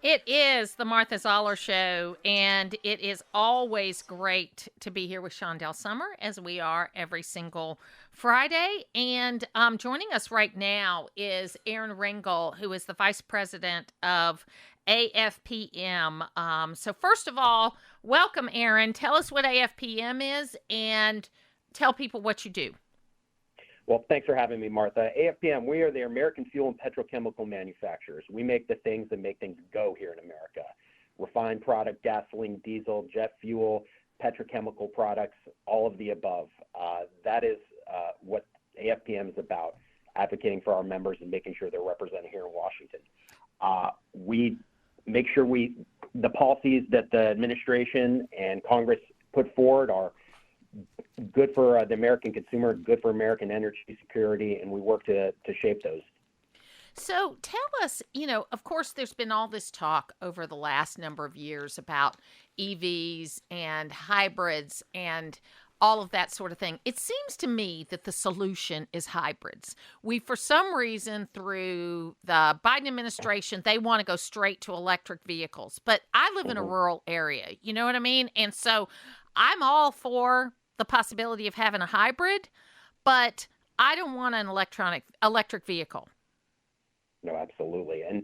It is the Martha Zoller Show, and it is always great to be here with Shondell Summer, as we are every single Friday. And joining us right now is Aaron Ringel, who is the Vice President of AFPM. So first of all, welcome, Aaron. Tell us what AFPM is and tell people what you do. Well, thanks for having me, Martha. AFPM, we are the American fuel and petrochemical manufacturers. We make the things that make things go here in America. Refined product, gasoline, diesel, jet fuel, petrochemical products, all of the above. That is what AFPM is about, advocating for our members and making sure they're represented here in Washington. We make sure the policies that the administration and Congress put forward are good for the American consumer, good for American energy security, and we work to shape those. So tell us, of course, there's been all this talk over the last number of years about EVs and hybrids and all of that sort of thing. It seems to me that the solution is hybrids. We, for some reason, through the Biden administration, they want to go straight to electric vehicles. But I live in a rural area, you know what I mean? And so I'm all for the possibility of having a hybrid, but I don't want an electric vehicle. No, absolutely. And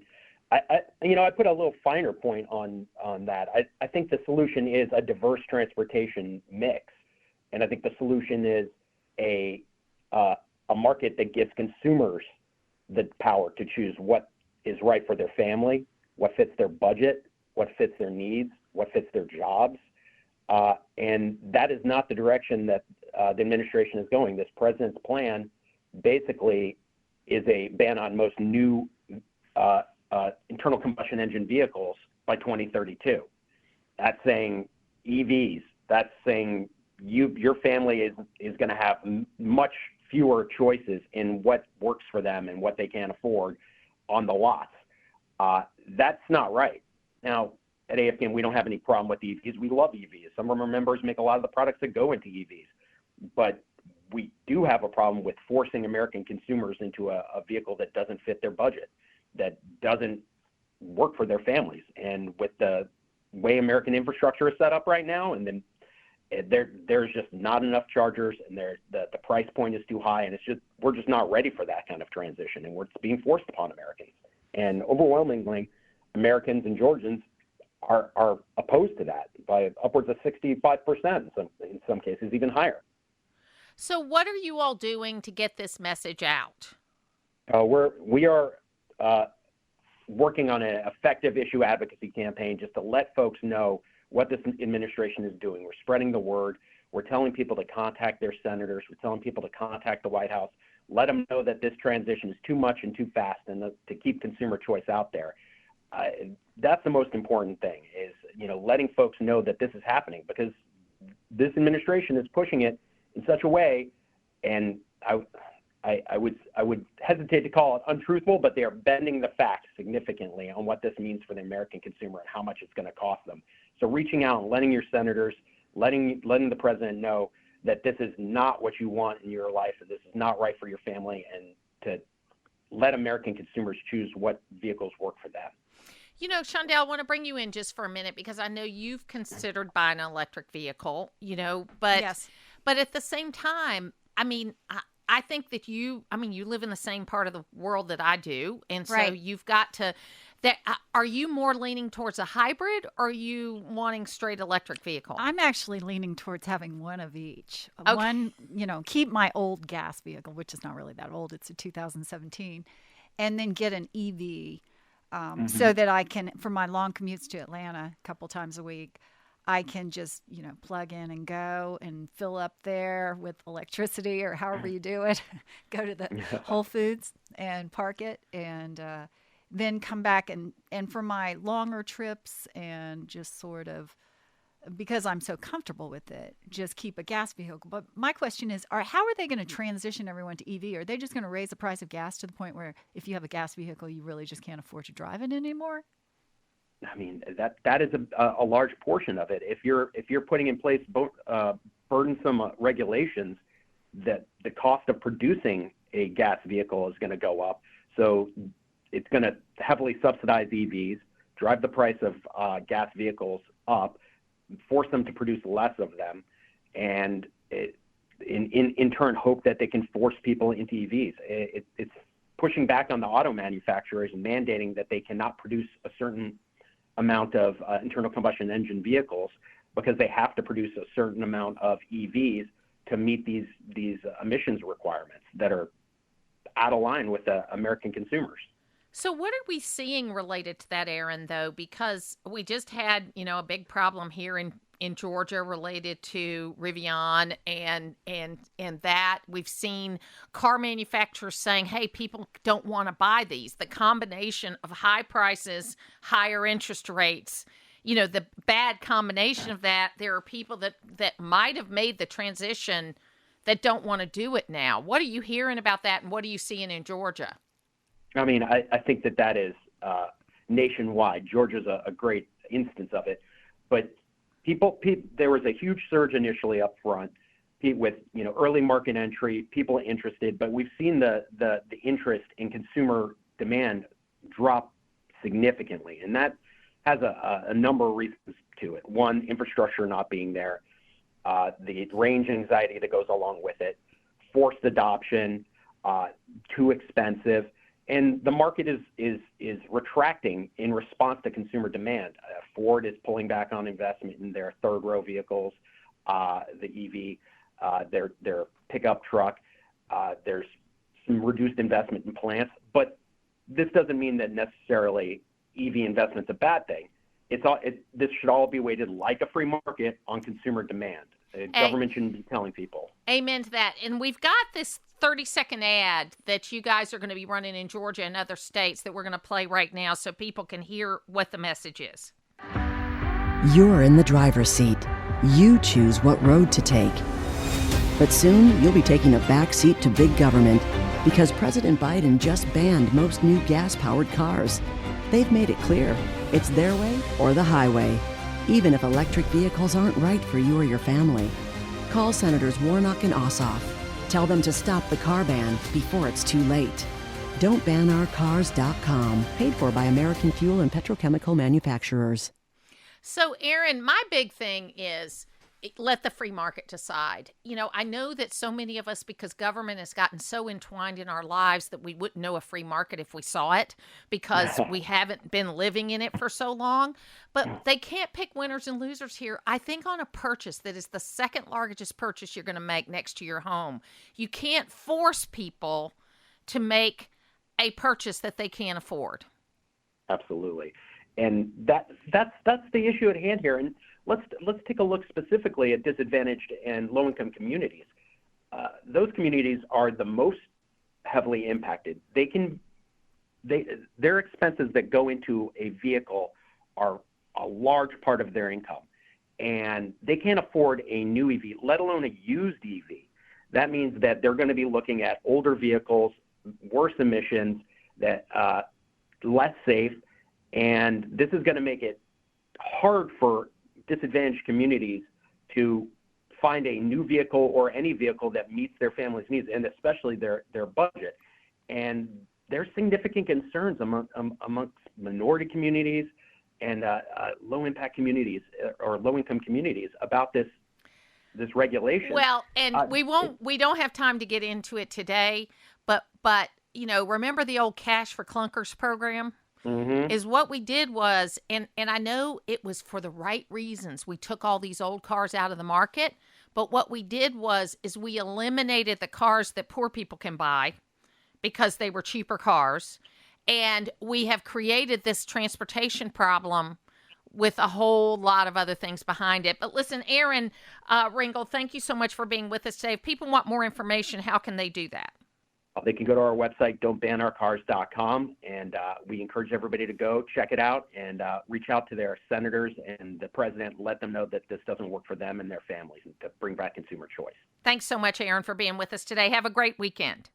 I put a little finer point on that. I think the solution is a diverse transportation mix. And I think the solution is a market that gives consumers the power to choose what is right for their family, what fits their budget, what fits their needs, what fits their jobs. And that is not the direction that the administration is going. This president's plan basically is a ban on most new internal combustion engine vehicles by 2032. That's saying EVs. That's saying your family is going to have much fewer choices in what works for them and what they can afford on the lots. That's not right. Now, at AFPM, we don't have any problem with EVs. We love EVs. Some of our members make a lot of the products that go into EVs. But we do have a problem with forcing American consumers into a vehicle that doesn't fit their budget, that doesn't work for their families. And with the way American infrastructure is set up right now, and then there's just not enough chargers, and the price point is too high, and we're just not ready for that kind of transition, and it's being forced upon Americans. And overwhelmingly, Americans and Georgians are opposed to that by upwards of 65%, in some cases even higher. So what are you all doing to get this message out? We are working on an effective issue advocacy campaign just to let folks know what this administration is doing. We're spreading the word. We're telling people to contact their senators. We're telling people to contact the White House. Let them know that this transition is too much and too fast, and to keep consumer choice out there. That's the most important thing, is letting folks know that this is happening, because this administration is pushing it in such a way, and I would hesitate to call it untruthful, but they are bending the facts significantly on what this means for the American consumer and how much it's going to cost them. So reaching out and letting your senators, letting the president know that this is not what you want in your life, and this is not right for your family, and to let American consumers choose what vehicles work for them. Shondell, I want to bring you in just for a minute, because I know you've considered buying an electric vehicle, but Yes. But at the same time, I think that you live in the same part of the world that I do. And so Right. you've got to, are you more leaning towards a hybrid, or are you wanting straight electric vehicle? I'm actually leaning towards having one of each. Okay. One, keep my old gas vehicle, which is not really that old. It's a 2017, and then get an EV so that I can, for my long commutes to Atlanta a couple times a week, I can just, plug in and go and fill up there with electricity, or however you do it. Go to the Whole Foods and park it, and then come back. And for my longer trips, and just sort of, because I'm so comfortable with it, just keep a gas vehicle. But my question is, how are they going to transition everyone to EV? Are they just going to raise the price of gas to the point where if you have a gas vehicle, you really just can't afford to drive it anymore? That is a large portion of it. If you're putting in place burdensome regulations, that the cost of producing a gas vehicle is going to go up. So it's going to heavily subsidize EVs, drive the price of gas vehicles up, force them to produce less of them, and in turn hope that they can force people into EVs. It's pushing back on the auto manufacturers and mandating that they cannot produce a certain amount of internal combustion engine vehicles because they have to produce a certain amount of EVs to meet these emissions requirements that are out of line with American consumers. So what are we seeing related to that, Aaron, though? Because we just had, a big problem here in Georgia related to Rivian and that. We've seen car manufacturers saying, hey, people don't want to buy these. The combination of high prices, higher interest rates, the bad combination of that, there are people that might have made the transition that don't want to do it now. What are you hearing about that, and what are you seeing in Georgia? I mean, I think that is nationwide. Georgia's a great instance of it. But people, there was a huge surge initially up front with early market entry, people interested. But we've seen the interest in consumer demand drop significantly, and that has a number of reasons to it. One, infrastructure not being there, the range anxiety that goes along with it, forced adoption, too expensive. And the market is retracting in response to consumer demand. Ford is pulling back on investment in their third row vehicles, the EV, their pickup truck. There's some reduced investment in plants, but this doesn't mean that necessarily EV investment's a bad thing. This should all be weighted like a free market on consumer demand. The government shouldn't be telling people. Amen to that. And we've got this 30-second ad that you guys are going to be running in Georgia and other states that we're going to play right now so people can hear what the message is. You're in the driver's seat. You choose what road to take. But soon you'll be taking a back seat to big government because President Biden just banned most new gas-powered cars. They've made it clear it's their way or the highway, even if electric vehicles aren't right for you or your family. Call Senators Warnock and Ossoff. Tell them to stop the car ban before it's too late. Don'tBanOurCars.com. Paid for by American Fuel and Petrochemical Manufacturers. So, Aaron, my big thing is let the free market decide. I know that so many of us, because government has gotten so entwined in our lives that we wouldn't know a free market if we saw it because we haven't been living in it for so long. But they can't pick winners and losers here. I think on a purchase that is the second largest purchase you're going to make next to your home, you can't force people to make a purchase that they can't afford. Absolutely. And that's the issue at hand here. And let's take a look specifically at disadvantaged and low-income communities. Those communities are the most heavily impacted. Their expenses that go into a vehicle are a large part of their income, and they can't afford a new EV, let alone a used EV. That means that they're going to be looking at older vehicles, worse emissions, that less safe, and this is going to make it hard for disadvantaged communities to find a new vehicle or any vehicle that meets their family's needs, and especially their budget. And there's significant concerns amongst minority communities and low-impact communities or low-income communities about this regulation. Well, and we don't have time to get into it today, but remember the old Cash for Clunkers program? Mm-hmm. Is what we did was, and I know it was for the right reasons. We took all these old cars out of the market, but what we did is we eliminated the cars that poor people can buy because they were cheaper cars, and we have created this transportation problem with a whole lot of other things behind it. But listen, Aaron Ringel, thank you so much for being with us today. If people want more information, how can they do that? They can go to our website, don'tbanourcars.com, and we encourage everybody to go check it out and reach out to their senators and the president, let them know that this doesn't work for them and their families, and to bring back consumer choice. Thanks so much, Aaron, for being with us today. Have a great weekend.